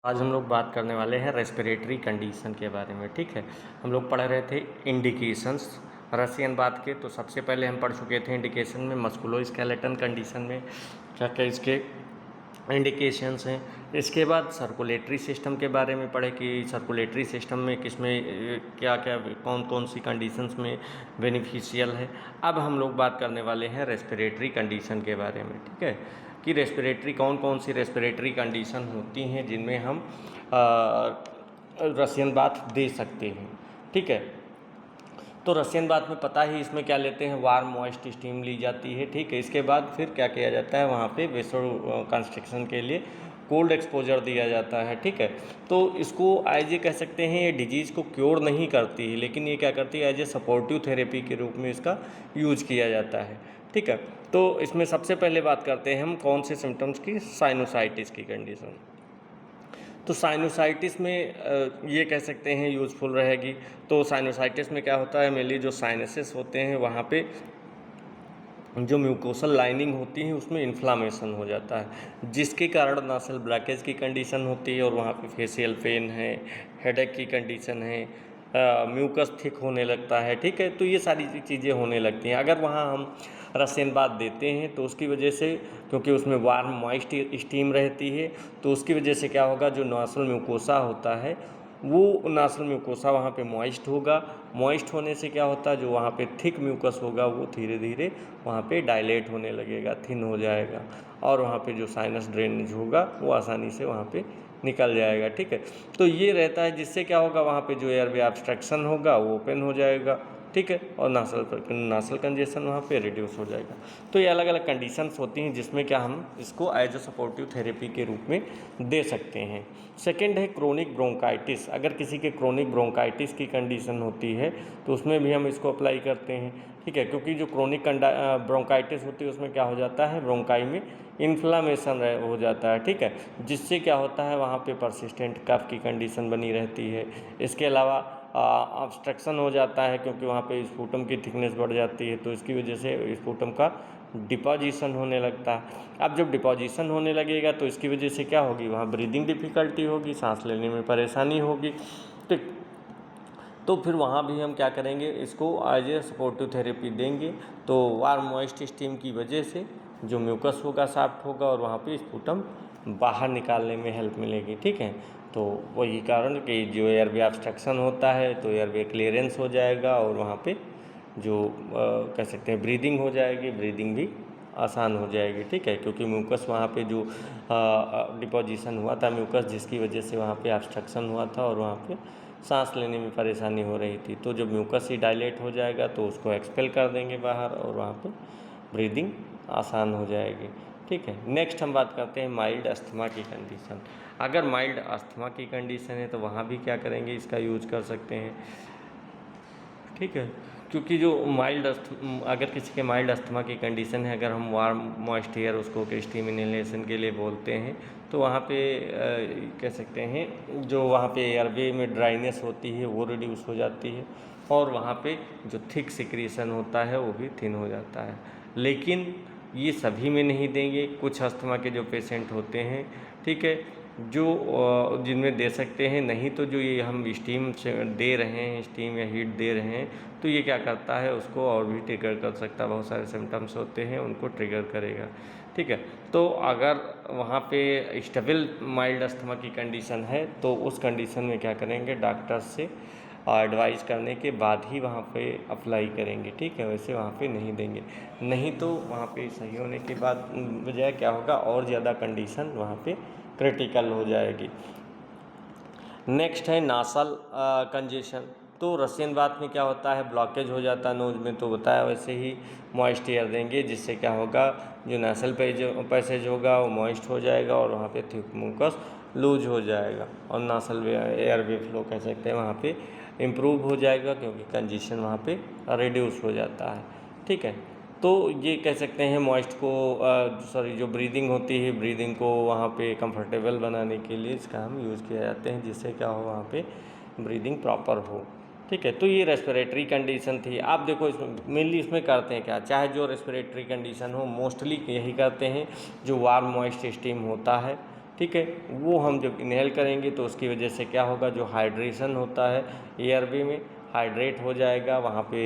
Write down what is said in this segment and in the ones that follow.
आज हम लोग बात करने वाले हैं रेस्पिरेटरी कंडीशन के बारे में। ठीक है, हम लोग पढ़ रहे थे इंडिकेशंस रसियन बात के। तो सबसे पहले हम पढ़ चुके थे इंडिकेशन में मस्कुलोस्केलेटन कंडीशन में क्या क्या इसके इंडिकेशंस हैं। इसके बाद सर्कुलेटरी सिस्टम के बारे में पढ़े कि सर्कुलेटरी सिस्टम में किसमें क्या क्या कौन कौन सी कंडीशंस में बेनिफिशियल है। अब हम लोग बात करने वाले हैं रेस्पिरेटरी कंडीशन के बारे में। ठीक है, कि रेस्पिरेटरी कौन कौन सी रेस्पिरेटरी कंडीशन होती हैं जिनमें हम रसियन बात दे सकते हैं। ठीक है, तो रसियन बात में पता ही इसमें क्या लेते हैं, वार्म मॉइस्ट स्टीम ली जाती है। ठीक है, इसके बाद फिर क्या किया जाता है, वहाँ पे वेसो कंस्ट्रक्शन के लिए कोल्ड एक्सपोजर दिया जाता है। ठीक है, तो इसको एज ए कह सकते हैं, ये डिजीज़ को क्योर नहीं करती है, लेकिन ये क्या करती है, एज ए सपोर्टिव थेरेपी के रूप में इसका यूज किया जाता है। ठीक है, तो इसमें सबसे पहले बात करते हैं हम कौन से सिम्टम्स की, साइनोसाइटिस की कंडीशन। तो साइनोसाइटिस में ये कह सकते हैं यूज़फुल रहेगी। तो साइनोसाइटिस में क्या होता है, मेनली जो साइनसेस होते हैं वहाँ पे जो म्यूकोसल लाइनिंग होती है उसमें इन्फ्लामेशन हो जाता है, जिसके कारण नासल ब्लॉकेज की कंडीशन होती है और वहाँ पे फेशियल पेन है, हेडेक की कंडीशन है, म्यूकस थिक होने लगता है। ठीक है, तो ये सारी चीज़ें होने लगती हैं। अगर वहाँ हम रसियन बात देते हैं तो उसकी वजह से, क्योंकि उसमें वार्म मॉइस्ट स्टीम रहती है, तो उसकी वजह से क्या होगा, जो नासल म्यूकोसा होता है वो नासल म्यूकोसा वहाँ पे मॉइस्ट होगा। मॉइस्ट होने से क्या होता है, जो वहाँ पे थिक म्यूकस होगा वो धीरे धीरे वहाँ पे डायलेट होने लगेगा, थिन हो जाएगा, और वहाँ पे जो साइनस ड्रेनेज होगा वो आसानी से वहाँ पे निकल जाएगा। ठीक है, तो ये रहता है, जिससे क्या होगा, वहाँ पे जो एयरवे ऑब्स्ट्रक्शन होगा वो ओपन हो जाएगा। ठीक है, और नासल कंजेशन वहाँ पे रिड्यूस हो जाएगा। तो ये अलग अलग कंडीशंस होती हैं जिसमें क्या हम इसको एज ए सपोर्टिव थेरेपी के रूप में दे सकते हैं। सेकेंड है क्रोनिक ब्रोंकाइटिस। अगर किसी के क्रोनिक ब्रोंकाइटिस की कंडीशन होती है तो उसमें भी हम इसको अप्लाई करते हैं। ठीक है, क्योंकि जो क्रोनिक ब्रोंकाइटिस होती है उसमें क्या हो जाता है, ब्रोंकाई में इन्फ्लामेशन हो जाता है। ठीक है, जिससे क्या होता है, वहाँ पे परसिस्टेंट कफ की कंडीशन बनी रहती है। इसके अलावा ऑब्स्ट्रक्शन हो जाता है, क्योंकि वहाँ पे स्पूटम की थिकनेस बढ़ जाती है, तो इसकी वजह से स्पूटम का डिपोजिशन होने लगता है। अब जब डिपोजिशन होने लगेगा तो इसकी वजह से क्या होगी, वहाँ ब्रीदिंग डिफ़िकल्टी होगी, सांस लेने में परेशानी होगी। ठीक, तो फिर वहाँ भी हम क्या करेंगे, इसको एज ए सपोर्टिव थेरेपी देंगे। तो वार्म मॉइस्ट स्टीम की वजह से जो म्यूकस होगा सॉफ्ट होगा और वहाँ पे स्पूटम बाहर निकालने में हेल्प मिलेगी। ठीक है, तो वही कारण कि जो एयरवे ऑब्स्ट्रक्शन होता है तो एयरवे क्लियरेंस हो जाएगा और वहाँ पे जो कह सकते हैं ब्रीदिंग हो जाएगी, ब्रीदिंग भी आसान हो जाएगी। ठीक है, क्योंकि म्यूकस वहाँ पे जो डिपोजिशन हुआ था म्यूकस, जिसकी वजह से वहाँ पे ऑब्स्ट्रक्शन हुआ था और वहाँ पे सांस लेने में परेशानी हो रही थी, तो जब म्यूकस ही डायलेट हो जाएगा तो उसको एक्सपेल कर देंगे बाहर और वहाँ पे ब्रीदिंग आसान हो जाएगी। ठीक है, नेक्स्ट हम बात करते हैं माइल्ड अस्थमा की कंडीशन। अगर माइल्ड अस्थमा की कंडीशन है तो वहाँ भी क्या करेंगे, इसका यूज कर सकते हैं। ठीक है, क्योंकि जो अगर किसी के माइल्ड अस्थमा की कंडीशन है, अगर हम वार्म मॉइस्ट एयर उसको स्टीम इनहेलेशन के लिए बोलते हैं, तो वहाँ पे कह सकते हैं जो वहाँ पे एयरवे में ड्राइनेस होती है वो रिड्यूस हो जाती है और वहाँ पे जो थिक सिक्रीशन होता है वो भी थिन हो जाता है। लेकिन ये सभी में नहीं देंगे, कुछ अस्थमा के जो पेशेंट होते हैं, ठीक है, जो जिनमें दे सकते हैं। नहीं तो जो ये हम स्टीम से दे रहे हैं, स्टीम या हीट दे रहे हैं, तो ये क्या करता है, उसको और भी ट्रिगर कर सकता है। बहुत सारे सिम्टम्स होते हैं उनको ट्रिगर करेगा। ठीक है, तो अगर वहाँ पे स्टेबल माइल्ड अस्थमा की कंडीशन है तो उस कंडीशन में क्या करेंगे, डॉक्टर से एडवाइस करने के बाद ही वहाँ पे अप्लाई करेंगे। ठीक है, वैसे वहाँ पे नहीं देंगे, नहीं तो वहाँ पे सही होने के बाद बजाय क्या होगा, और ज़्यादा कंडीशन वहाँ पे क्रिटिकल हो जाएगी। नेक्स्ट है नासल कंजेशन। तो रसियन बात में क्या होता है, ब्लॉकेज हो जाता है नोज में, तो बताया वैसे ही मॉइस्ट एयर देंगे, जिससे क्या होगा, जो नासल पैसेज होगा वो मॉइस्ट हो जाएगा और वहाँ पे थिक म्यूकस लूज हो जाएगा और नासल एयर वे फ्लो कह सकते हैं वहाँ पे इम्प्रूव हो जाएगा, क्योंकि कंजेशन वहाँ पे रिड्यूस हो जाता है। ठीक है, तो ये कह सकते हैं मॉइस्ट को जो ब्रीदिंग होती है, ब्रीदिंग को वहाँ पे कंफर्टेबल बनाने के लिए इसका हम यूज़ किया जाते हैं, जिससे क्या हो, वहाँ पे ब्रीदिंग प्रॉपर हो। ठीक है, तो ये रेस्पिरेटरी कंडीशन थी। आप देखो इसमें मेनली इसमें करते हैं क्या, चाहे जो रेस्पिरेटरी कंडीशन हो, मोस्टली यही करते हैं, जो वार्म मॉइस्ट स्टीम होता है ठीक है। वो हम जब इनहेल करेंगे तो उसकी वजह से क्या होगा, जो हाइड्रेशन होता है एयरवे में, हाइड्रेट हो जाएगा, वहाँ पे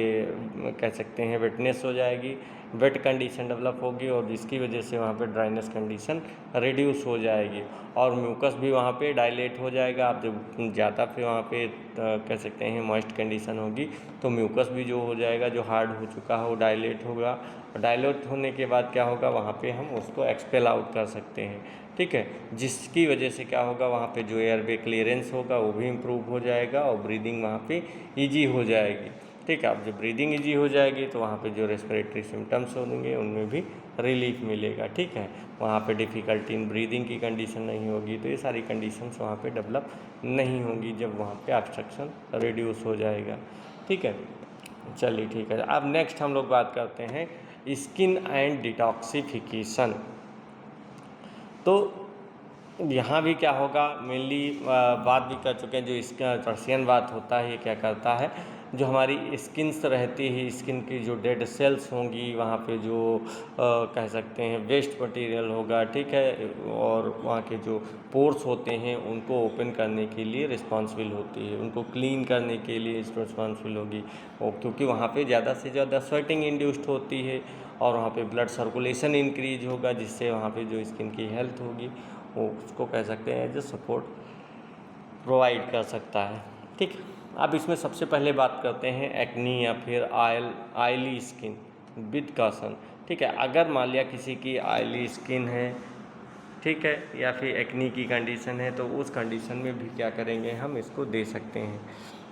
कह सकते हैं वेटनेस हो जाएगी, वेट कंडीशन डेवलप होगी और जिसकी वजह से वहाँ पे ड्राइनेस कंडीशन रिड्यूस हो जाएगी और म्यूकस भी वहाँ पे डायलेट हो जाएगा। आप जब ज़्यादा फिर वहाँ पे कह सकते हैं मॉइस्ट कंडीशन होगी तो म्यूकस भी जो हो जाएगा, जो हार्ड हो चुका है वो डायलेट होगा। डायलेट होने के बाद क्या होगा, वहाँ पे हम उसको एक्सपेल आउट कर सकते हैं, ठीक है। जिसकी वजह से क्या होगा, वहाँ पे जो एयरवे क्लियरेंस होगा वो भी इम्प्रूव हो जाएगा और ब्रीदिंग वहाँ पे ईजी हो जाएगी, ठीक है। अब जब ब्रीदिंग ईजी हो जाएगी तो वहाँ पे जो रेस्पिरेटरी सिम्टम्स होंगे उनमें भी रिलीफ मिलेगा, ठीक है। वहाँ पे डिफ़िकल्टी इन ब्रीदिंग की कंडीशन नहीं होगी, तो ये सारी कंडीशंस वहाँ पे डेवलप नहीं होंगी जब वहाँ पे ऑब्स्ट्रक्शन रिड्यूस हो जाएगा, ठीक है। चलिए ठीक है। अब नेक्स्ट हम लोग बात करते हैं स्किन एंड डिटॉक्सिफिकेशन। तो यहाँ भी क्या होगा, मेनली बात भी कर चुके हैं, जो इसका पर्शियन बात होता है ये क्या करता है, जो हमारी स्किन्स रहती है, स्किन की जो डेड सेल्स होंगी वहाँ पे जो कह सकते हैं वेस्ट मटेरियल होगा, ठीक है, और वहाँ के जो पोर्स होते हैं उनको ओपन करने के लिए रिस्पॉन्सिबल होती है, उनको क्लीन करने के लिए रिस्पॉन्सिबल होगी, और क्योंकि वहाँ पे ज़्यादा से ज़्यादा स्वेटिंग इंड्यूस्ड होती है और वहाँ पे ब्लड सर्कुलेशन इंक्रीज होगा, जिससे वहाँ पे जो स्किन की हेल्थ होगी वो उसको कह सकते हैं जो सपोर्ट प्रोवाइड कर सकता है, ठीक। अब इसमें सबसे पहले बात करते हैं एक्नी या फिर आयली स्किन विद कॉशन, ठीक है। अगर मान लिया किसी की आयली स्किन है, ठीक है, या फिर एक्नी की कंडीशन है, तो उस कंडीशन में भी क्या करेंगे, हम इसको दे सकते हैं,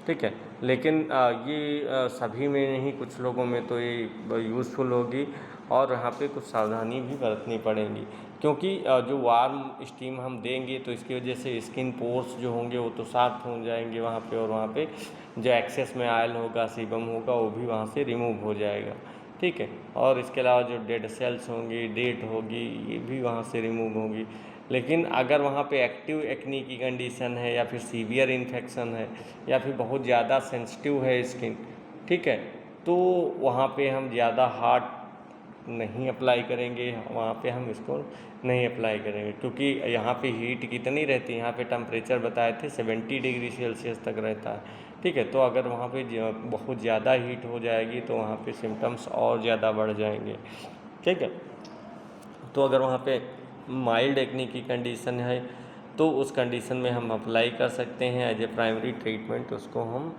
ठीक है। लेकिन ये सभी में नहीं, कुछ लोगों में तो ये यूज़फुल होगी और यहाँ पे कुछ सावधानी भी बरतनी पड़ेंगी, क्योंकि जो वार्म स्टीम हम देंगे तो इसकी वजह से स्किन पोर्स जो होंगे वो तो साफ हो जाएंगे वहाँ पे, और वहाँ पे जो एक्सेस में आयल होगा, सीबम होगा, वो भी वहाँ से रिमूव हो जाएगा, ठीक है। और इसके अलावा जो डेड सेल्स होंगी, डेट होगी, ये भी वहाँ से रिमूव होगी। लेकिन अगर वहाँ पे एक्टिव एक्नी की कंडीशन है या फिर सीवियर इन्फेक्शन है या फिर बहुत ज़्यादा सेंसिटिव है स्किन, ठीक है, तो वहाँ पे हम ज़्यादा हार्ड नहीं अप्लाई करेंगे, वहाँ पे हम इसको नहीं अप्लाई करेंगे, क्योंकि यहाँ पे हीट कितनी रहती है, यहाँ पे टेम्परेचर बताए थे 70 डिग्री सेल्सियस तक रहता है, ठीक है। तो अगर वहाँ पे बहुत ज़्यादा हीट हो जाएगी तो वहाँ पे सिम्टम्स और ज़्यादा बढ़ जाएंगे, ठीक है। तो अगर वहाँ पे माइल्ड एक्नी की कंडीशन है तो उस कंडीशन में हम अप्लाई कर सकते हैं एज ए प्राइमरी ट्रीटमेंट, उसको हम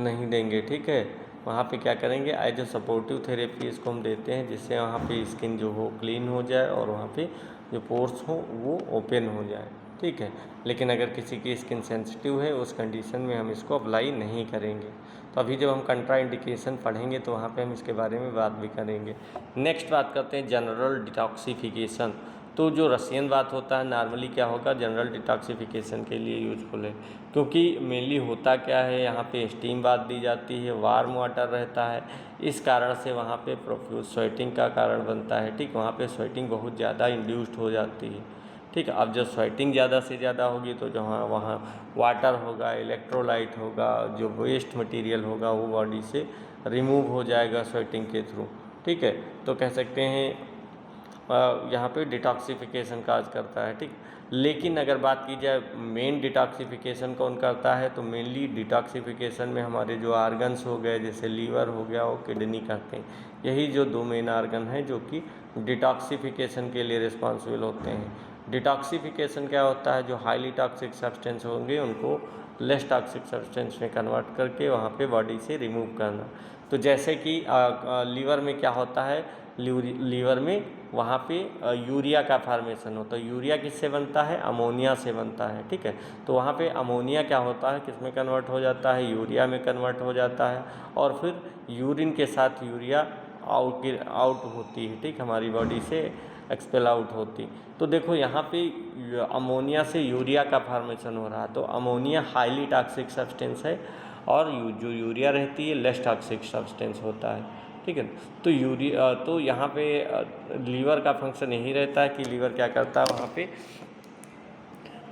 नहीं देंगे, ठीक है। वहाँ पे क्या करेंगे, एज ए सपोर्टिव थेरेपी इसको हम देते हैं, जिससे वहाँ पे स्किन जो हो क्लीन हो जाए और वहाँ पे जो पोर्स हो वो ओपन हो जाए, ठीक है। लेकिन अगर किसी की स्किन सेंसिटिव है उस कंडीशन में हम इसको अप्लाई नहीं करेंगे। तो अभी जब हम कंट्राइंडिकेशन पढ़ेंगे तो वहाँ पे हम इसके बारे में बात भी करेंगे। नेक्स्ट बात करते हैं जनरल डिटॉक्सिफिकेशन। तो जो रसियन बात होता है नॉर्मली क्या होगा, जनरल डिटॉक्सिफिकेशन के लिए यूजफुल है, क्योंकि मेनली होता क्या है, यहाँ पे स्टीम बात दी जाती है, वार्म वाटर रहता है, इस कारण से वहाँ पे प्रोफ्यूज स्वेटिंग का कारण बनता है, ठीक। वहाँ पे स्वेटिंग बहुत ज़्यादा इंड्यूस्ड हो जाती है, ठीक है। अब जब स्वेटिंग ज़्यादा से ज़्यादा होगी तो जहाँ वहाँ वाटर होगा, इलेक्ट्रोलाइट होगा, जो वेस्ट मटेरियल होगा वो बॉडी से रिमूव हो जाएगा स्वेटिंग के थ्रू, ठीक है। तो कह सकते हैं यहाँ पे डिटॉक्सिफिकेशन काज करता है, ठीक। लेकिन अगर बात की जाए मेन डिटॉक्सिफिकेशन कौन करता है, तो मेनली डिटॉक्सिफिकेशन में हमारे जो आर्गन्स हो गए, जैसे लीवर हो गया और किडनी करते हैं, यही जो दो मेन आर्गन हैं जो कि डिटॉक्सिफिकेशन के लिए रिस्पॉन्सिबल होते हैं। डिटॉक्सिफिकेशन क्या होता है, जो हाईली टॉक्सिक सब्सटेंस होंगे उनको लेस टॉक्सिक सब्सटेंस में कन्वर्ट करके वहाँ पे बॉडी से रिमूव करना। तो जैसे कि लीवर में क्या होता है, लीवर में वहाँ पे यूरिया का फार्मेशन होता है। यूरिया किससे बनता है, अमोनिया से बनता है, ठीक है। तो वहाँ पे अमोनिया क्या होता है, किस में कन्वर्ट हो जाता है, यूरिया में कन्वर्ट हो जाता है, और फिर यूरिन के साथ यूरिया आउट होती है, ठीक, हमारी बॉडी से एक्सपेल आउट होती। तो देखो यहाँ पे अमोनिया से यूरिया का फार्मेशन हो रहा है, तो अमोनिया हाईली टॉक्सिक सब्सटेंस है और जो यूरिया रहती है लेस टॉक्सिक सब्सटेंस होता है, ठीक है। तो यहाँ पे लीवर का फंक्शन यही रहता है कि लीवर क्या करता है, वहाँ पे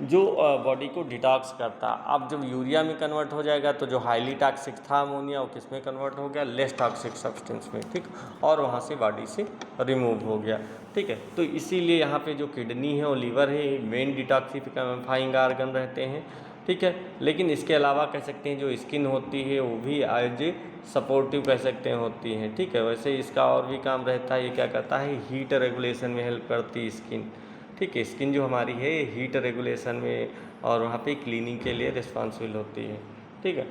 जो बॉडी को डिटॉक्स करता। अब जब यूरिया में कन्वर्ट हो जाएगा तो जो हाईली टॉक्सिक था अमोनिया वो किस में कन्वर्ट हो गया, लेस टॉक्सिक सब्सटेंस में, ठीक, और वहाँ से बॉडी से रिमूव हो गया, ठीक है। तो इसीलिए यहाँ पे जो किडनी है और लीवर है मेन डिटॉक्सिफाइंग आर्गन रहते हैं, ठीक है। लेकिन इसके अलावा कह सकते हैं जो स्किन होती है वो भी एज ए सपोर्टिव कह सकते हैं होती है, ठीक है। वैसे इसका और भी काम रहता है, ये क्या करता है, हीट रेगुलेशन में हेल्प करती है स्किन, ठीक है। स्किन जो हमारी है हीट रेगुलेशन में और वहाँ पे क्लीनिंग के लिए रिस्पॉन्सिबल होती है, ठीक है।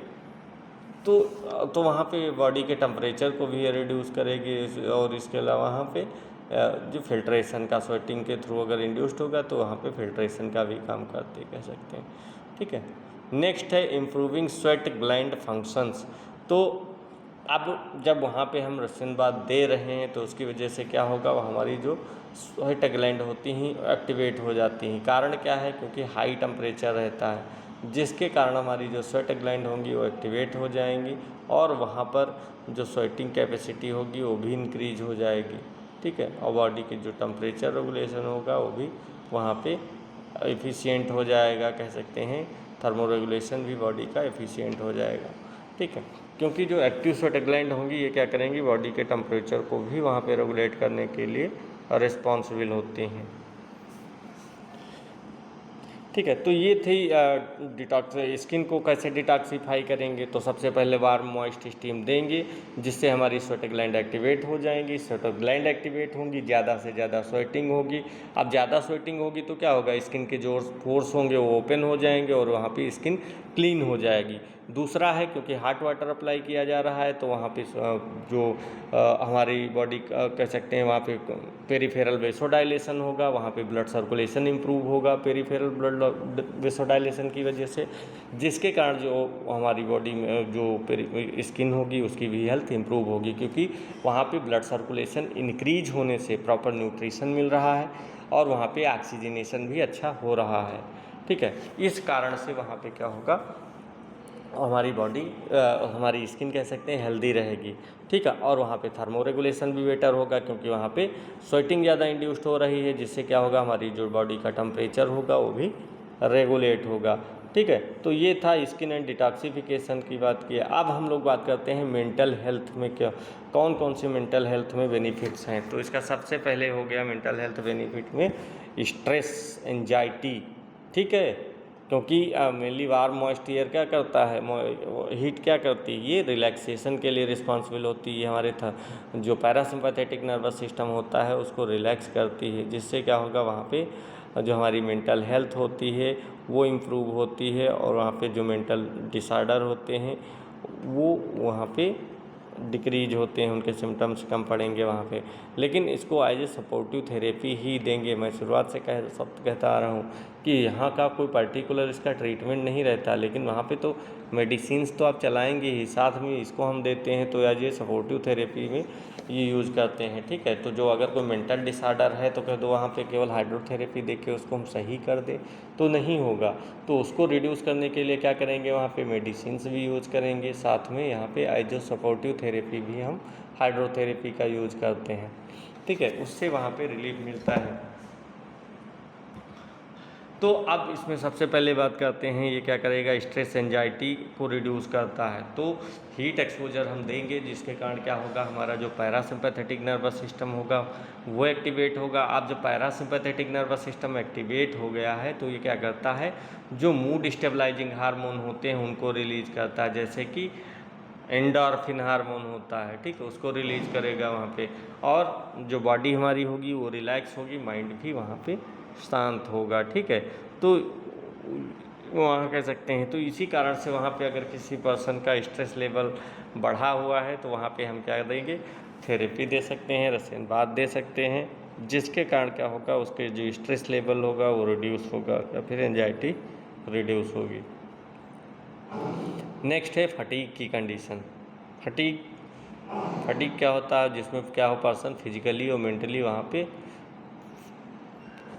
तो वहाँ पे बॉडी के टेम्परेचर को भी रिड्यूस करेगी और इसके अलावा वहाँ पे जो फिल्ट्रेशन का स्वेटिंग के थ्रू अगर इंड्यूस्ड होगा तो वहाँ पे फिल्ट्रेशन का भी काम करती कह सकते हैं, ठीक है। नेक्स्ट है इम्प्रूविंग स्वेट ग्लैंड फंक्शंस। तो अब जब वहाँ पे हम रसियन बात दे रहे हैं तो उसकी वजह से क्या होगा, वो हमारी जो स्वेट ग्लैंड होती हैं एक्टिवेट हो जाती हैं। कारण क्या है, क्योंकि हाई टेम्परेचर रहता है जिसके कारण हमारी जो स्वेट ग्लैंड होंगी वो एक्टिवेट हो जाएंगी और वहाँ पर जो स्वेटिंग कैपेसिटी होगी वो भी इंक्रीज हो जाएगी, ठीक है। और बॉडी की जो टेम्परेचर रेगुलेशन होगा वो भी वहाँ पे एफिशिएंट हो जाएगा, कह सकते हैं थर्मो रेगुलेशन भी बॉडी का एफिशिएंट हो जाएगा, ठीक है। क्योंकि जो एक्टिव स्वेट ग्लैंड होंगी ये क्या करेंगी, बॉडी के टेम्परेचर को भी वहाँ पे रेगुलेट करने के लिए रिस्पॉन्सिबल होती हैं, ठीक है। तो ये थी डिटॉक्स, स्किन को कैसे डिटॉक्सीफाई करेंगे। तो सबसे पहले वार्म मॉइस्ट स्टीम देंगे जिससे हमारी स्वेट ग्लैंड एक्टिवेट हो जाएंगी। स्वेट ग्लैंड एक्टिवेट होंगी, ज़्यादा से ज़्यादा स्वेटिंग होगी। अब ज़्यादा स्वेटिंग होगी तो क्या होगा, स्किन के जो पोर्स होंगे वो ओपन हो जाएंगे और वहाँ पे स्किन क्लीन हो जाएगी। दूसरा है क्योंकि हॉट वाटर अप्लाई किया जा रहा है तो वहाँ पे जो हमारी बॉडी कह सकते हैं वहाँ पे पेरिफेरल वेसोडाइलेशन होगा, वहाँ पे ब्लड सर्कुलेशन इंप्रूव होगा पेरिफेरल ब्लड वेसोडाइलेशन की वजह से, जिसके कारण जो हमारी बॉडी में जो स्किन होगी उसकी भी हेल्थ इंप्रूव होगी क्योंकि वहाँ पे ब्लड सर्कुलेशन इंक्रीज होने से प्रॉपर न्यूट्रिशन मिल रहा है और वहाँ पे ऑक्सीजनेशन भी अच्छा हो रहा है, ठीक है। इस कारण से वहाँ पे क्या होगा, हमारी बॉडी हमारी स्किन कह सकते हैं हेल्दी रहेगी, ठीक है। और वहाँ पे थर्मो रेगुलेशन भी बेटर होगा क्योंकि वहाँ पे स्वेटिंग ज़्यादा इंड्यूस्ड हो रही है जिससे क्या होगा, हमारी जो बॉडी का टेम्परेचर होगा वो भी रेगुलेट होगा, ठीक है। तो ये था स्किन एंड डिटॉक्सिफिकेशन की बात की। अब हम लोग बात करते हैं मेंटल हेल्थ में क्या कौन कौन से मेंटल हेल्थ में बेनिफिट्स हैं। तो इसका सबसे पहले हो गया मेंटल हेल्थ बेनिफिट में स्ट्रेस, एंजाइटी, ठीक है। क्योंकि मेनली वार्म मॉइस्ट एयर क्या करता है, हीट क्या करती है, ये रिलैक्सेशन के लिए रिस्पॉन्सिबल होती है। हमारे जो पैरासिम्पैथेटिक नर्वस सिस्टम होता है उसको रिलैक्स करती है जिससे क्या होगा, वहाँ पे जो हमारी मेंटल हेल्थ होती है वो इम्प्रूव होती है और वहाँ पे जो मेंटल डिसऑर्डर होते हैं वो वहाँ पे डिक्रीज होते हैं, उनके सिम्टम्स कम पड़ेंगे वहाँ पे। लेकिन इसको एज ए सपोर्टिव थेरेपी ही देंगे। मैं शुरुआत से कहता आ रहा हूँ कि यहाँ का कोई पर्टिकुलर इसका ट्रीटमेंट नहीं रहता, लेकिन वहाँ पे तो मेडिसिन्स तो आप चलाएंगे ही, साथ में इसको हम देते हैं तो एज ए सपोर्टिव थेरेपी में ये यूज़ करते हैं, ठीक है। तो जो अगर कोई मेंटल डिसऑर्डर है तो कह दो वहाँ पे केवल हाइड्रोथेरेपी दे के उसको हम सही कर दें तो नहीं होगा। तो उसको रिड्यूस करने के लिए क्या करेंगे, वहाँ पे मेडिसिन्स भी यूज़ करेंगे, साथ में यहाँ पे एज ए सपोर्टिव थेरेपी भी हम हाइड्रोथेरेपी का यूज़ करते हैं, ठीक है। उससे वहाँ पे रिलीफ मिलता है। तो अब इसमें सबसे पहले बात करते हैं ये क्या करेगा, स्ट्रेस एंजाइटी को रिड्यूस करता है। तो हीट एक्सपोजर हम देंगे जिसके कारण क्या होगा, हमारा जो पैरासिम्पैथेटिक नर्वस सिस्टम होगा वो एक्टिवेट होगा। अब जब पैरासिम्पैथेटिक नर्वस सिस्टम एक्टिवेट हो गया है तो ये क्या करता है, जो मूड स्टेबलाइजिंग हार्मोन होते हैं उनको रिलीज करता है, जैसे कि एंडोर्फिन हार्मोन होता है, ठीक है, उसको रिलीज करेगा वहाँ पे। और जो बॉडी हमारी होगी वो रिलैक्स होगी, माइंड भी वहाँ पे शांत होगा, ठीक है। तो वहाँ कह सकते हैं, तो इसी कारण से वहाँ पे अगर किसी पर्सन का स्ट्रेस लेवल बढ़ा हुआ है तो वहाँ पे हम क्या देंगे, थेरेपी दे सकते हैं, रसायन बात दे सकते हैं, जिसके कारण क्या होगा, उसके जो स्ट्रेस लेवल होगा वो रिड्यूस होगा या फिर एंजाइटी रिड्यूस होगी। नेक्स्ट है फटीग की कंडीशन। फटीग क्या होता है, जिसमें क्या हो, पर्सन फिजिकली और मेंटली वहाँ पे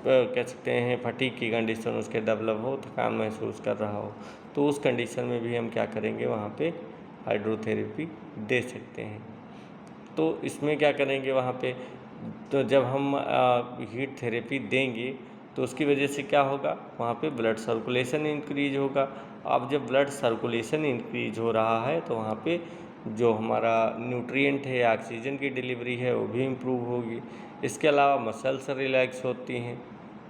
कह सकते हैं फटीग की कंडीशन उसके डेवलप हो, थकान महसूस कर रहा हो, तो उस कंडीशन में भी हम क्या करेंगे, वहाँ पे हाइड्रोथेरेपी दे सकते हैं। तो इसमें क्या करेंगे वहाँ पे, तो जब हम हीट थेरेपी देंगे तो उसकी वजह से क्या होगा, वहाँ पे ब्लड सर्कुलेशन इंक्रीज होगा। अब जब ब्लड सर्कुलेशन इंक्रीज हो रहा है तो वहाँ पे जो हमारा न्यूट्रिएंट है, ऑक्सीजन की डिलीवरी है, वो भी इम्प्रूव होगी। इसके अलावा मसल्स रिलैक्स होती हैं,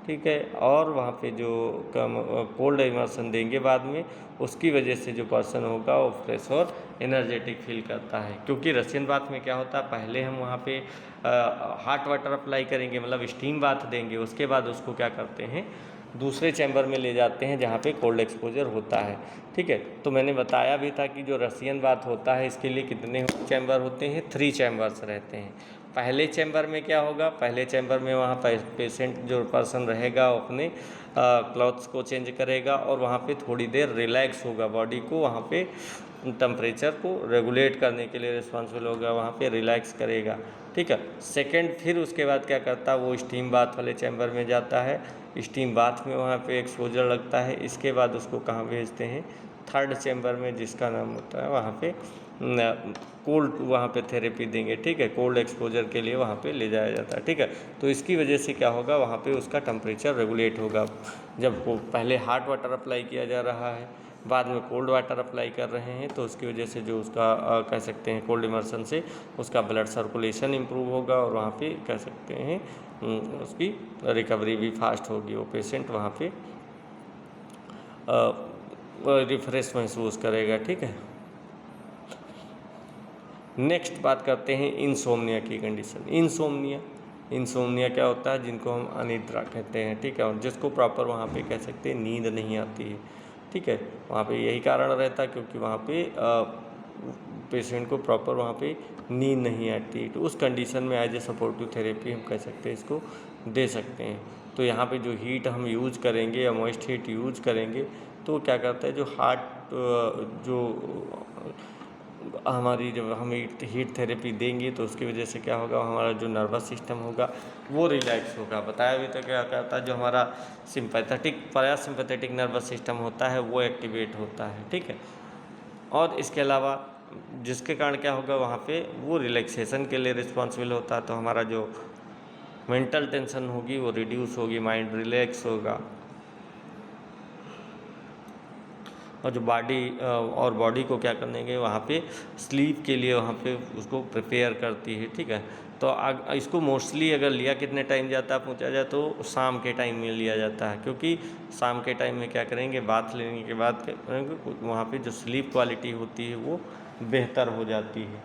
ठीक है। और वहाँ पे जो कोल्ड इमर्शन देंगे बाद में, उसकी वजह से जो पर्सन होगा वो फ्रेश और एनर्जेटिक फील करता है। क्योंकि रशियन बाथ में क्या होता है, पहले हम वहाँ पे हॉट वाटर अप्लाई करेंगे, मतलब स्टीम बाथ देंगे, उसके बाद उसको क्या करते हैं, दूसरे चैम्बर में ले जाते हैं जहाँ पे कोल्ड एक्सपोजर होता है, ठीक है। तो मैंने बताया भी था कि जो रशियन बाथ होता है इसके लिए कितने चैम्बर होते हैं, 3 चैम्बर्स रहते हैं। पहले चैम्बर में क्या होगा, पहले चैम्बर में वहाँ पेशेंट जो पर्सन रहेगा वो अपने क्लॉथ्स को चेंज करेगा और वहाँ पे थोड़ी देर रिलैक्स होगा, बॉडी को वहाँ पे टेम्परेचर को रेगुलेट करने के लिए रिस्पॉन्सिबल होगा, वहाँ पे रिलैक्स करेगा, ठीक है। सेकंड फिर उसके बाद क्या करता है, वो स्टीम बाथ वाले चैम्बर में जाता है, स्टीम बाथ में वहाँ पे एक्सपोजर लगता है। इसके बाद उसको कहाँ भेजते हैं, थर्ड चैम्बर में, जिसका नाम होता है वहाँ पे कोल्ड, वहाँ पे थेरेपी देंगे, ठीक है। कोल्ड एक्सपोजर के लिए वहाँ पे ले जाया जाता है, ठीक है। तो इसकी वजह से क्या होगा, वहाँ पे उसका टेम्परेचर रेगुलेट होगा। जब वो पहले हॉट वाटर अप्लाई किया जा रहा है, बाद में कोल्ड वाटर अप्लाई कर रहे हैं, तो उसकी वजह से जो उसका कह सकते हैं कोल्ड इमर्शन से उसका ब्लड सर्कुलेशन इम्प्रूव होगा और वहाँ पे कह सकते हैं उसकी रिकवरी भी फास्ट होगी, वो पेशेंट वहाँ पे रिफ्रेश महसूस करेगा, ठीक है। नेक्स्ट बात करते हैं इंसोम्निया की कंडीशन। इंसोम्निया क्या होता है, जिनको हम अनिद्रा कहते हैं, ठीक है, और जिसको प्रॉपर वहाँ पे कह सकते हैं नींद नहीं आती है, ठीक है। वहाँ पे यही कारण रहता है क्योंकि वहाँ पे पेशेंट को प्रॉपर वहाँ पे नींद नहीं आती, तो उस कंडीशन में एज ए सपोर्टिव थेरेपी हम कह सकते हैं इसको दे सकते हैं। तो यहाँ पे जो हीट हम यूज करेंगे या मॉइस्ट हीट यूज करेंगे तो क्या करता है, जो हार्ट जो हमारी जब हम हीट थेरेपी देंगे तो उसकी वजह से क्या होगा, हमारा जो नर्वस सिस्टम होगा वो रिलैक्स होगा। बताया भी तो क्या कहता है, जो हमारा पैरासिम्पैथेटिक नर्वस सिस्टम होता है वो एक्टिवेट होता है, ठीक है। और इसके अलावा जिसके कारण क्या होगा, वहाँ पे वो रिलैक्सेशन के लिए रिस्पॉन्सिबल होता है, तो हमारा जो मेंटल टेंशन होगी वो रिड्यूस होगी, माइंड रिलैक्स होगा। और जो बॉडी को क्या करने के वहाँ पे स्लीप के लिए वहाँ पे उसको प्रिपेयर करती है, ठीक है। तो इसको मोस्टली अगर लिया कितने टाइम जाता है, पूछा जाए तो शाम के टाइम में लिया जाता है, क्योंकि शाम के टाइम में क्या करेंगे, बाथ लेने के बाद वहाँ पे जो स्लीप क्वालिटी होती है वो बेहतर हो जाती है,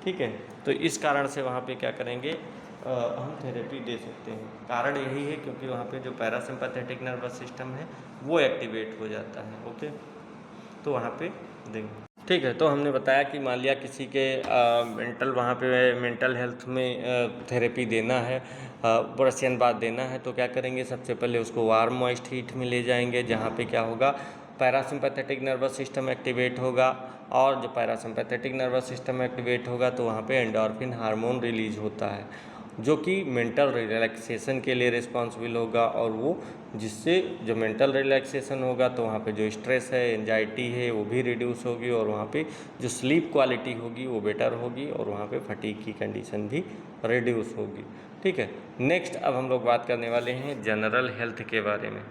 ठीक है। तो इस कारण से वहाँ पे क्या करेंगे, हम थेरेपी दे सकते हैं। कारण यही है क्योंकि वहाँ पे जो पैरासिम्पैथेटिक नर्वस सिस्टम है वो एक्टिवेट हो जाता है, ओके। तो वहाँ पे देंगे, ठीक है। तो हमने बताया कि मान लिया किसी के मेंटल हेल्थ में थेरेपी देना है, रशियन बाथ देना है, तो क्या करेंगे, सबसे पहले उसको वार्म मॉइस्ट हीट में ले जाएंगे, जहाँ पे क्या होगा, पैरासिम्पैथेटिक नर्वस सिस्टम एक्टिवेट होगा। और जब पैरासिम्पैथेटिक नर्वस सिस्टम एक्टिवेट होगा तो वहाँ पे एंडोर्फिन हार्मोन रिलीज होता है, जो कि मेंटल रिलैक्सेशन के लिए रिस्पॉन्सिबल होगा। और वो जिससे जो मेंटल रिलैक्सेशन होगा तो वहाँ पे जो स्ट्रेस है, एंजाइटी है, वो भी रिड्यूस होगी और वहाँ पे जो स्लीप क्वालिटी होगी वो बेटर होगी और वहाँ पे फटीग की कंडीशन भी रिड्यूस होगी, ठीक है। नेक्स्ट अब हम लोग बात करने वाले हैं जनरल हेल्थ के बारे में।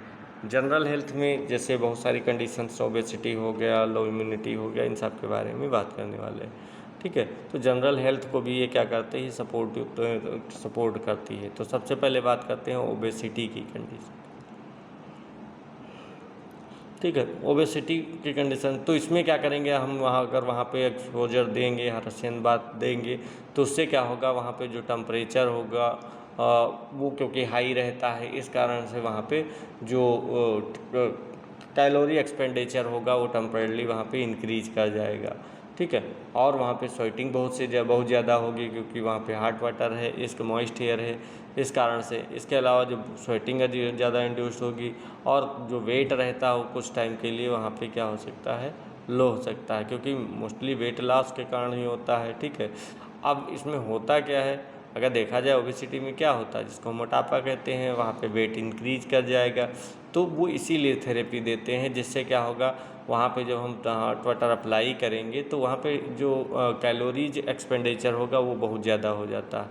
जनरल हेल्थ में जैसे बहुत सारी कंडीशंस, ओबेसिटी हो गया, लो इम्यूनिटी हो गया, इन सब के बारे में बात करने वाले हैं, ठीक है। तो जनरल हेल्थ को भी ये क्या करते हैं, सपोर्ट करती है। तो सबसे पहले बात करते हैं ओबेसिटी की कंडीशन, ठीक है। ओबेसिटी की कंडीशन, तो इसमें क्या करेंगे हम, अगर वहाँ पे एक्सपोजर देंगे, रशियन बाथ देंगे, तो उससे क्या होगा, वहाँ पे जो टेम्परेचर होगा वो क्योंकि हाई रहता है, इस कारण से वहाँ पे जो कैलोरी एक्सपेंडिचर होगा वो टेम्परेली वहाँ पे इंक्रीज कर जाएगा, ठीक है। और वहाँ पे स्वेटिंग बहुत ज़्यादा होगी क्योंकि वहाँ पे हॉट वाटर है, इसका मॉइस्ट एयर है, इस कारण से। इसके अलावा जो स्वेटिंग ज़्यादा इंड्यूस होगी और जो वेट रहता है वो कुछ टाइम के लिए वहाँ पे क्या हो सकता है, लो हो सकता है, क्योंकि मोस्टली वेट लॉस के कारण ही होता है, ठीक है। अब इसमें होता क्या है, अगर देखा जाए ओबेसिटी में क्या होता है, जिसको मोटापा कहते हैं, वहाँ पे वेट इंक्रीज कर जाएगा, तो वो इसीलिए थेरेपी देते हैं, जिससे क्या होगा, वहाँ पे जब हम हॉट वाटर अप्लाई करेंगे तो वहाँ पे जो कैलोरीज एक्सपेंडिचर होगा वो बहुत ज़्यादा हो जाता है,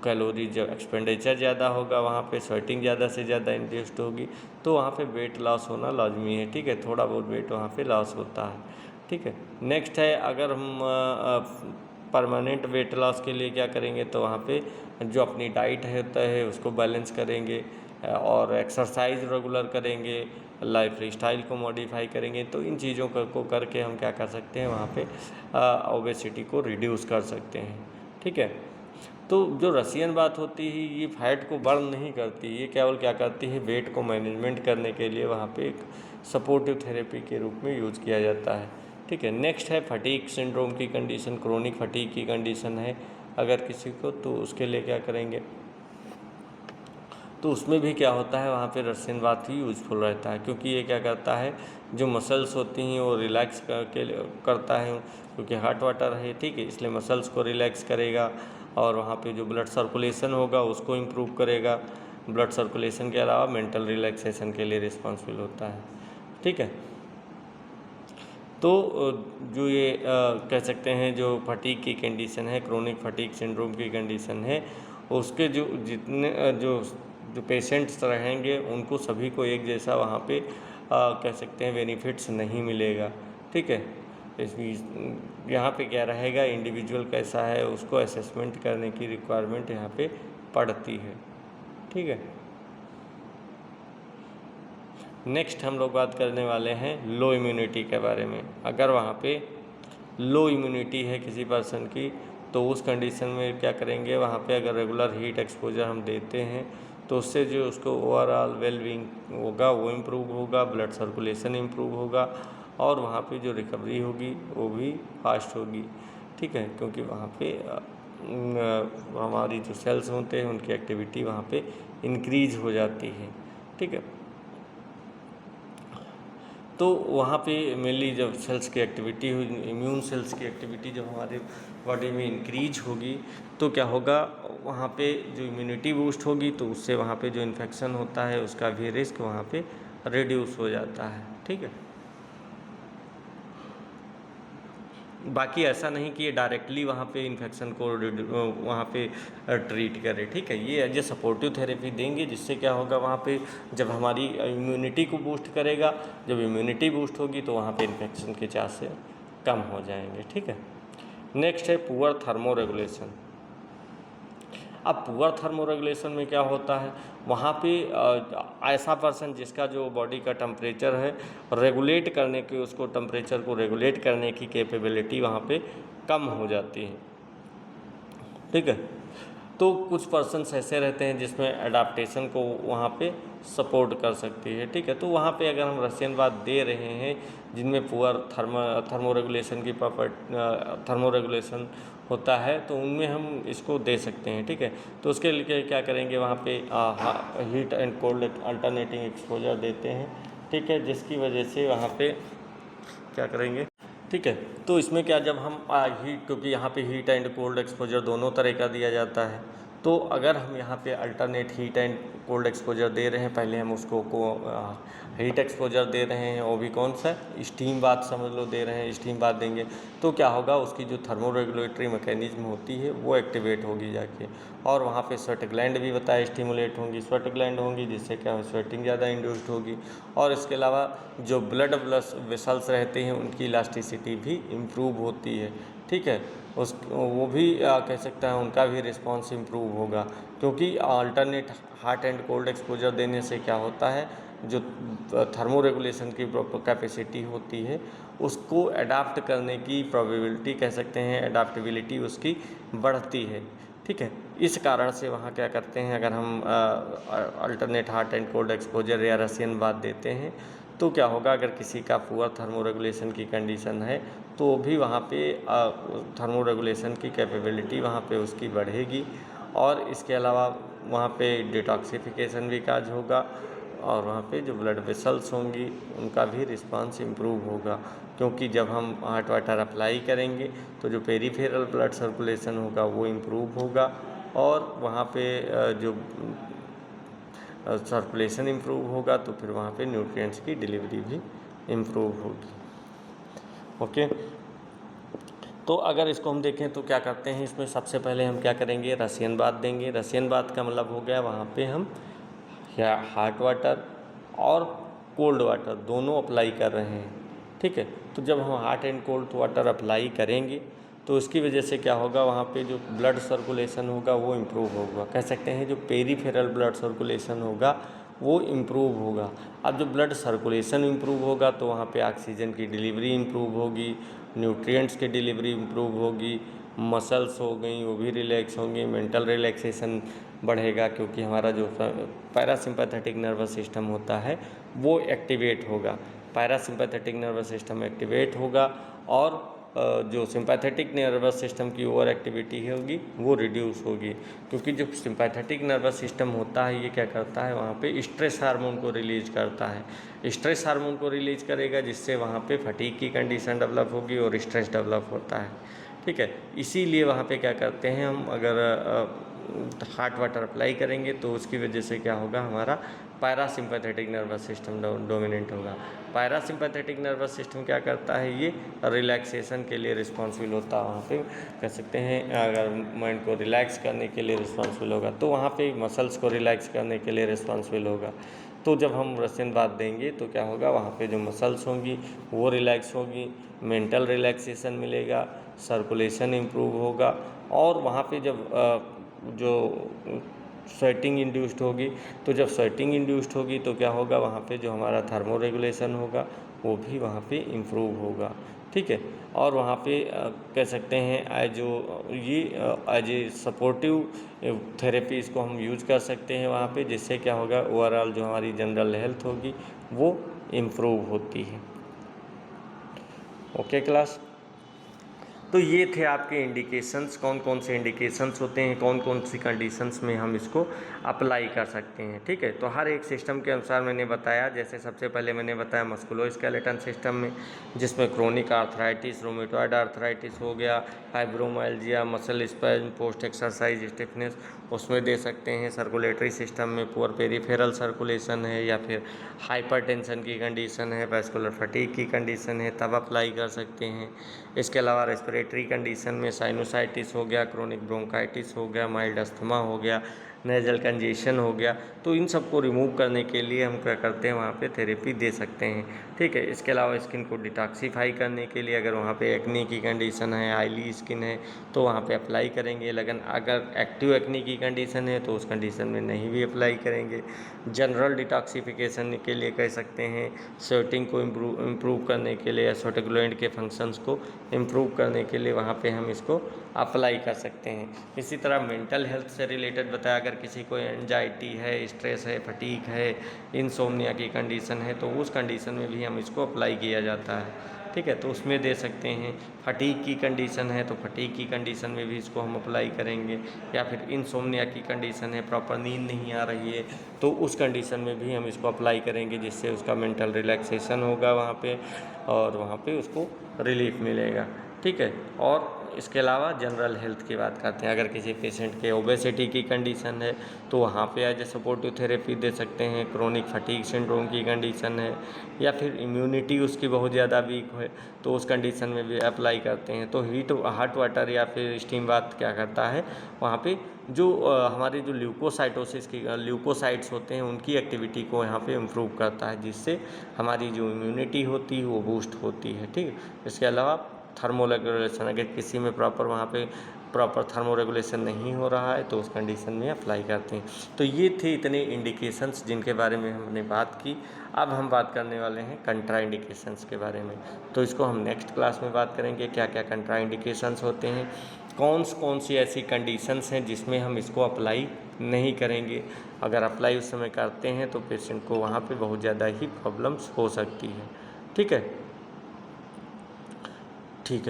कैलोरी जब एक्सपेंडिचर ज़्यादा होगा वहाँ पे स्वेटिंग ज़्यादा से ज़्यादा इंड्यूस्ड होगी, तो वहाँ पे वेट लॉस होना लाजमी है, ठीक है। थोड़ा बहुत वेट वहाँ पे लॉस होता है, ठीक है। नेक्स्ट है, अगर हम परमानेंट वेट लॉस के लिए क्या करेंगे, तो वहाँ पे जो अपनी डाइट होता है उसको बैलेंस करेंगे और एक्सरसाइज रेगुलर करेंगे, लाइफ स्टाइल को मॉडिफाई करेंगे, तो इन चीज़ों को करके हम क्या कर सकते हैं, वहाँ पे ओबेसिटी को रिड्यूस कर सकते हैं, ठीक है। तो जो रसियन बात होती है ये फैट को बर्न नहीं करती, ये केवल क्या करती है, वेट को मैनेजमेंट करने के लिए वहाँ पे एक सपोर्टिव थेरेपी के रूप में यूज़ किया जाता है, ठीक है। नेक्स्ट है फटीग सिंड्रोम की कंडीशन, क्रोनिक फटीग की कंडीशन है अगर किसी को, तो उसके लिए क्या करेंगे, तो उसमें भी क्या होता है, वहाँ पे रसियन बात ही यूज़फुल रहता है, क्योंकि ये क्या करता है, जो मसल्स होती हैं वो रिलैक्स करता है, क्योंकि हार्ट वाटर है, ठीक है, इसलिए मसल्स को रिलैक्स करेगा और वहाँ पे जो ब्लड सर्कुलेशन होगा उसको इम्प्रूव करेगा। ब्लड सर्कुलेशन के अलावा मेंटल रिलैक्सेशन के लिए रिस्पॉन्सिबल होता है, ठीक है। तो जो ये कह सकते हैं जो फटीग की कंडीशन है, क्रोनिक फटीग सिंड्रोम की कंडीशन है, उसके जो जितने जो पेशेंट्स रहेंगे उनको सभी को एक जैसा वहाँ पे कह सकते हैं बेनिफिट्स नहीं मिलेगा, ठीक है। इसमें यहाँ पे क्या रहेगा, इंडिविजुअल कैसा है उसको असेसमेंट करने की रिक्वायरमेंट यहाँ पे पड़ती है, ठीक है। नेक्स्ट हम लोग बात करने वाले हैं लो इम्यूनिटी के बारे में। अगर वहाँ पे लो इम्यूनिटी है किसी पर्सन की, तो उस कंडीशन में क्या करेंगे, वहाँ पे अगर रेगुलर हीट एक्सपोजर हम देते हैं तो उससे जो उसको ओवरऑल वेलबींग होगा वो इम्प्रूव होगा, ब्लड सर्कुलेशन इम्प्रूव होगा और वहाँ पे जो रिकवरी होगी वो भी फास्ट होगी, ठीक है, क्योंकि वहाँ पे हमारी जो सेल्स होते हैं उनकी एक्टिविटी वहाँ पे इंक्रीज हो जाती है, ठीक है। तो वहाँ पे मेनली जब सेल्स की एक्टिविटी हुई, इम्यून सेल्स की एक्टिविटी जब हमारे बॉडी में इंक्रीज होगी तो क्या होगा, वहाँ पे जो इम्यूनिटी बूस्ट होगी तो उससे वहाँ पे जो इन्फेक्शन होता है उसका भी रिस्क वहाँ पे रिड्यूस हो जाता है, ठीक है। बाकी ऐसा नहीं कि ये डायरेक्टली वहाँ पे इन्फेक्शन को वहाँ पे ट्रीट करे, ठीक है। ये एज ए सपोर्टिव थेरेपी देंगे, जिससे क्या होगा, वहाँ पे जब हमारी इम्यूनिटी को बूस्ट करेगा, जब इम्यूनिटी बूस्ट होगी तो वहाँ पे इन्फेक्शन के चांस कम हो जाएंगे, ठीक है। नेक्स्ट है पुअर थर्मो रेगुलेशन। अब पुअर थर्मो रेगुलेशन में क्या होता है, वहाँ पे ऐसा पर्सन जिसका जो बॉडी का टेम्परेचर है रेगुलेट करने की, उसको टेम्परेचर को रेगुलेट करने की कैपेबिलिटी वहाँ पे कम हो जाती है, ठीक है। तो कुछ पर्सन्स ऐसे रहते हैं जिसमें एडाप्टेशन को वहाँ पे सपोर्ट कर सकती है, ठीक है। तो वहाँ पे अगर हम रसियन बात दे रहे हैं जिनमें पुअर थर्मो रेगुलेशन की थर्मो रेगुलेशन होता है, तो उनमें हम इसको दे सकते हैं, ठीक है। तो उसके लिए क्या करेंगे, वहाँ पे heat and cold alternating exposure देते हैं, ठीक है, जिसकी वजह से वहाँ पे क्या करेंगे, ठीक है। तो इसमें क्या, जब हम हीट, क्योंकि यहाँ पे हीट एंड कोल्ड एक्सपोजर दोनों तरह का दिया जाता है, तो अगर हम यहाँ पे alternate heat and cold exposure दे रहे हैं, पहले हम उसको हीट एक्सपोजर दे रहे हैं, वो भी कौन सा, स्टीम बाथ समझ लो दे रहे हैं, स्टीम बाथ देंगे तो क्या होगा, उसकी जो थर्मो रेगुलेटरी मैकेनिज्म होती है वो एक्टिवेट होगी जाके, और वहाँ पे स्वेट ग्लैंड भी बताया स्टिमुलेट होंगी, स्वेट ग्लैंड होंगी, जिससे क्या हो, स्वेटिंग ज़्यादा इंड्यूस्ड होगी, और इसके अलावा जो ब्लड वेसल्स रहते हैं उनकी इलास्टिसिटी भी इम्प्रूव होती है, ठीक है। वो भी कह सकता है उनका भी रिस्पॉन्स इम्प्रूव होगा, क्योंकि alternate hot and cold exposure देने से क्या होता है, जो थर्मो रेगुलेशन की कैपेसिटी होती है उसको अडाप्ट करने की प्रोबेबिलिटी, कह सकते हैं अडाप्टेबिलिटी उसकी बढ़ती है, ठीक है। इस कारण से वहाँ क्या करते हैं, अगर हम alternate hot and cold exposure या रसियन बाथ देते हैं तो क्या होगा, अगर किसी का पुअर थर्मो रेगुलेशन की कंडीशन है तो भी वहाँ पे थर्मो रेगुलेशन की कैपेबिलिटी वहाँ पे उसकी बढ़ेगी, और इसके अलावा वहाँ पे डिटॉक्सिफिकेशन भी काज होगा, और वहाँ पे जो ब्लड वेसल्स होंगी उनका भी रिस्पांस इम्प्रूव होगा, क्योंकि जब हम हॉट वाटर अप्लाई करेंगे तो जो पेरीफेरल ब्लड सर्कुलेशन होगा वो इम्प्रूव होगा, और वहाँ पे जो सर्कुलेशन इम्प्रूव होगा तो फिर वहाँ पे न्यूट्रिएंट्स की डिलीवरी भी इम्प्रूव होगी, ओके। तो अगर इसको हम देखें तो क्या करते हैं, इसमें सबसे पहले हम क्या करेंगे, रसियन बाथ देंगे। रसियन बाथ का मतलब हो गया वहाँ पे हम या हॉट वाटर और कोल्ड वाटर दोनों अप्लाई कर रहे हैं, ठीक है। तो जब हम hot and cold water apply करेंगे तो उसकी वजह से क्या होगा, वहाँ पे जो ब्लड सर्कुलेशन होगा वो इम्प्रूव होगा। कह सकते हैं जो पेरीफेरल ब्लड सर्कुलेशन होगा वो इम्प्रूव होगा। अब जो ब्लड सर्कुलेशन इम्प्रूव होगा तो वहाँ पे ऑक्सीजन की डिलीवरी इम्प्रूव होगी, न्यूट्रिएंट्स की डिलीवरी इम्प्रूव होगी, मसल्स हो गई वो भी रिलैक्स होंगी, मेंटल रिलैक्सेशन बढ़ेगा क्योंकि हमारा जो पैरासिम्पैथेटिक नर्वस सिस्टम होता है वो एक्टिवेट होगा। पैरासिम्पैथेटिक नर्वस सिस्टम एक्टिवेट होगा और जो सिंपैथेटिक नर्वस सिस्टम की ओवर एक्टिविटी होगी वो रिड्यूस होगी, क्योंकि जो सिंपैथेटिक नर्वस सिस्टम होता है ये क्या करता है, वहाँ पे स्ट्रेस हार्मोन को रिलीज करता है। स्ट्रेस हार्मोन को रिलीज करेगा जिससे वहाँ पे फटीग की कंडीशन डेवलप होगी और स्ट्रेस डेवलप होता है, ठीक है। इसीलिए वहाँ पे क्या करते हैं हम, अगर हॉट वाटर अप्लाई करेंगे तो उसकी वजह से क्या होगा, हमारा पैरासिम्पैथेटिक नर्वस सिस्टम डोमिनेंट होगा। पैरासिम्पैथेटिक नर्वस सिस्टम क्या करता है, ये रिलैक्सेशन के लिए रिस्पॉन्सिबल होता है। वहाँ पे कह सकते हैं अगर माइंड को रिलैक्स करने के लिए रिस्पॉन्सिबल होगा तो वहाँ पे मसल्स को रिलैक्स करने के लिए रिस्पॉन्सिबल होगा। तो जब हम रसियन बाथ देंगे तो क्या होगा, वहाँ पे जो मसल्स होंगी वो रिलैक्स होगी, मेंटल रिलैक्सेशन मिलेगा, सर्कुलेशन इम्प्रूव होगा और वहाँ पे जब जो स्वेटिंग इंड्यूस्ड होगी, तो जब स्वेटिंग इंड्यूस्ड होगी तो क्या होगा, वहाँ पे जो हमारा थर्मो रेगुलेशन होगा वो भी वहाँ पे इम्प्रूव होगा, ठीक है। और वहाँ पे कह सकते हैं एज ए सपोर्टिव थेरेपी इसको हम यूज कर सकते हैं वहाँ पे, जिससे क्या होगा, ओवरऑल जो हमारी जनरल हेल्थ होगी वो इम्प्रूव होती है। ओके क्लास, तो ये थे आपके इंडिकेशंस, कौन कौन से इंडिकेशंस होते हैं, कौन कौन सी कंडीशंस में हम इसको अप्लाई कर सकते हैं, ठीक है। तो हर एक सिस्टम के अनुसार मैंने बताया, जैसे सबसे पहले मैंने बताया मस्कुलोस्केलेटन सिस्टम में, जिसमें क्रोनिक आर्थराइटिस, रोमेटॉइड आर्थराइटिस हो गया, fibromyalgia, muscle spasm, post exercise stiffness, उसमें दे सकते हैं। सर्कुलेटरी सिस्टम में पुअर पेरीफेरल सर्कुलेशन है या फिर हाइपरटेंशन की कंडीशन है, वैस्कुलर फटीग की कंडीशन है, तब अप्लाई कर सकते हैं। इसके अलावा रेस्पिरेटरी कंडीशन में साइनोसाइटिस हो गया, क्रोनिक ब्रोंकाइटिस हो गया, माइल्ड अस्थमा हो गया, नेजल कंजेशन हो गया, तो इन सब को रिमूव करने के लिए हम क्या करते हैं, वहाँ पे थेरेपी दे सकते हैं, ठीक है। इसके अलावा स्किन को डिटॉक्सीफाई करने के लिए अगर वहाँ पे एक्नी की कंडीशन है, ऑयली स्किन है, तो वहाँ पे अप्लाई करेंगे। लेकिन अगर एक्टिव एक्नी की कंडीशन है तो उस कंडीशन में नहीं भी अप्लाई करेंगे। जनरल डिटॉक्सिफिकेशन के लिए कह सकते हैं, स्वेटिंग को इम्प्रूव करने के लिए, एसोटिक ग्लैंड के फंक्शंस को इम्प्रूव करने के लिए वहाँ पे हम इसको अप्लाई कर सकते हैं। इसी तरह मेंटल हेल्थ से रिलेटेड बताया, अगर किसी को एंजाइटी है, स्ट्रेस है, फटीग है, इंसोम्निया की कंडीशन है, तो उस कंडीशन में भी हम इसको अप्लाई किया जाता है, ठीक है। तो उसमें दे सकते हैं। फटीग की कंडीशन है तो फटीग की कंडीशन में भी इसको हम अप्लाई करेंगे, या फिर इंसोम्निया की कंडीशन है, प्रॉपर नींद नहीं आ रही है, तो उस कंडीशन में भी हम इसको अप्लाई करेंगे, जिससे उसका मेंटल रिलैक्सेशन होगा वहाँ पे और वहाँ पे उसको रिलीफ मिलेगा, ठीक है। और इसके अलावा जनरल हेल्थ की बात करते हैं, अगर किसी पेशेंट के ओबेसिटी की कंडीशन है तो वहाँ पे एज ए सपोर्टिव थेरेपी दे सकते हैं। क्रोनिक फटीग सिंड्रोम की कंडीशन है या फिर इम्यूनिटी उसकी बहुत ज़्यादा वीक है तो उस कंडीशन में भी अप्लाई करते हैं। तो हॉट वाटर या फिर स्टीम बाथ क्या करता है, वहाँ पे जो हमारे जो ल्यूकोसाइट्स होते हैं उनकी एक्टिविटी को यहाँ पे इम्प्रूव करता है, जिससे हमारी जो इम्यूनिटी होती है वो बूस्ट होती है, ठीक है। इसके अलावा थर्मो रेगुलेशन, अगर किसी में प्रॉपर थर्मो रेगुलेशन नहीं हो रहा है तो उस कंडीशन में अप्लाई करते हैं। तो ये थे इतने इंडिकेशंस जिनके बारे में हमने बात की। अब हम बात करने वाले हैं कंट्रा इंडिकेशंस के बारे में, तो इसको हम नेक्स्ट क्लास में बात करेंगे, क्या क्या कंट्रा इंडिकेशंस होते हैं, कौन सी ऐसी कंडीशंस हैं जिसमें हम इसको अप्लाई नहीं करेंगे, अगर अप्लाई उस समय करते हैं तो पेशेंट को वहाँ पे बहुत ज़्यादा ही प्रॉब्लम्स हो सकती है, ठीक है।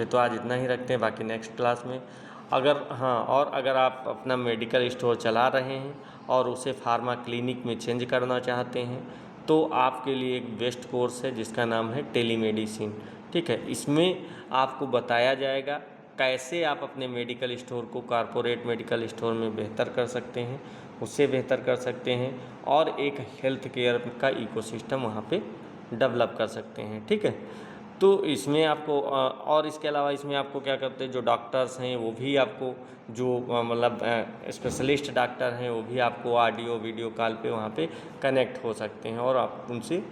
तो आज इतना ही रखते हैं, बाकी नेक्स्ट क्लास में अगर आप अपना मेडिकल स्टोर चला रहे हैं और उसे फार्मा क्लिनिक में चेंज करना चाहते हैं तो आपके लिए एक बेस्ट कोर्स है जिसका नाम है टेलीमेडिसिन, ठीक है। इसमें आपको बताया जाएगा कैसे आप अपने मेडिकल स्टोर को कॉरपोरेट मेडिकल स्टोर में बेहतर कर सकते हैं, उससे बेहतर कर सकते हैं और एक हेल्थ केयर का इकोसिस्टम वहाँ पे डेवलप कर सकते हैं, ठीक है। तो इसमें आपको और इसके अलावा इसमें आपको क्या करते हैं, जो डॉक्टर्स हैं वो भी आपको, जो मतलब स्पेशलिस्ट डॉक्टर हैं वो भी आपको ऑडियो वीडियो कॉल पे वहाँ पे कनेक्ट हो सकते हैं और आप उनसे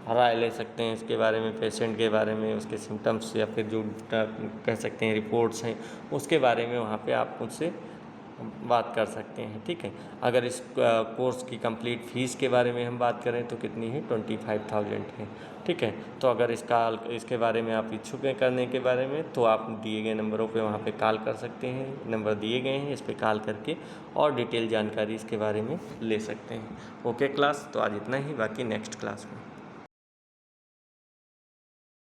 राय ले सकते हैं इसके बारे में, पेशेंट के बारे में, उसके सिम्टम्स या फिर जो कह सकते हैं रिपोर्ट्स हैं उसके बारे में वहाँ पे आप उनसे बात कर सकते हैं। ठीक है, अगर इस कोर्स की कंप्लीट फ़ीस के बारे में हम बात करें तो कितनी है, 25,000 है। ठीक है, तो अगर इसके बारे में आप इच्छुक हैं करने के बारे में तो आप दिए गए नंबरों पे वहाँ पे कॉल कर सकते हैं, नंबर दिए गए हैं, इस पे कॉल करके और डिटेल जानकारी इसके बारे में ले सकते हैं। ओके क्लास, तो आज इतना ही, बाकी नेक्स्ट क्लास में।